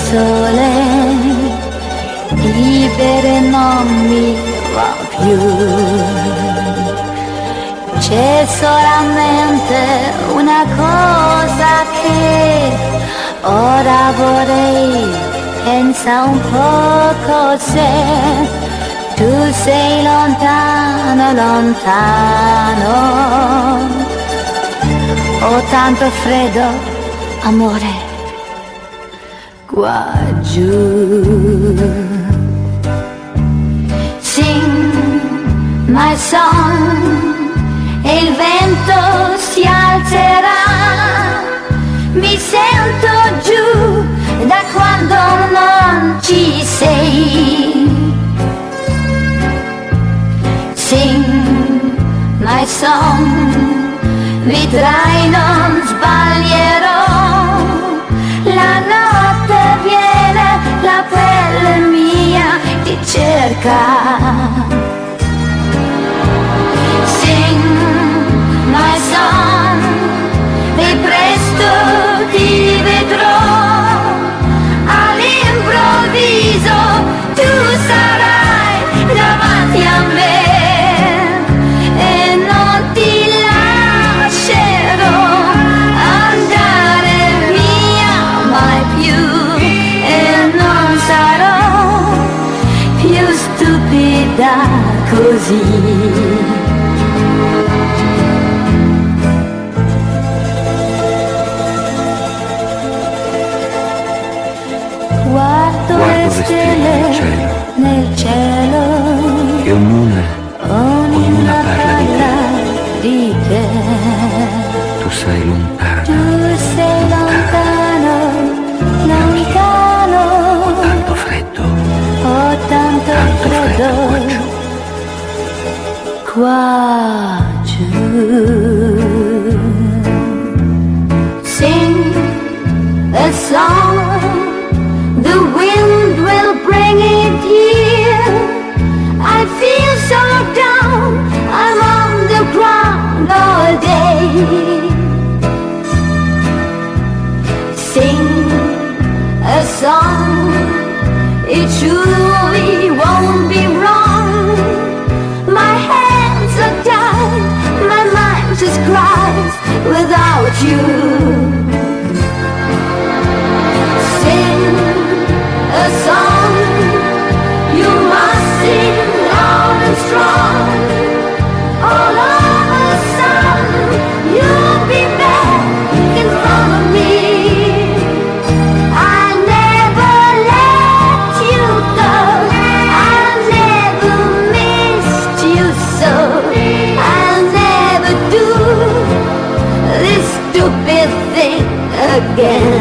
sole, libere non mi va più. C'è solamente una cosa che ora vorrei, pensa un poco se tu sei lontano, lontano. Ho tanto freddo, amore, qua giù. Sing my song e il vento si alzerà. Mi sento giù da quando non ci sei. Sing my song, vedrai non sbaglierò. La notte viene, la pelle mia ti cerca. Sing my song e presto ti vedrò. All'improvviso tu sarai davanti a me e non ti lascerò andare via mai più e non sarò più stupida così. Guardo le stelle nel cielo e ognuna parla di te. Tu sei lontano, Tu sei lontano, lontano. Ho tanto freddo, Ho tanto freddo qua giù. Sing a song, the wind will bring it here. I feel so down, I'm on the ground all day. Sing a song, it surely won't be wrong. My hands are tied, my mind just cries without you. Sing a song, you must sing loud and strong. All of a sudden, you'll be back in front of me. I never let you go, I never missed you so. I'll never do this stupid thing again.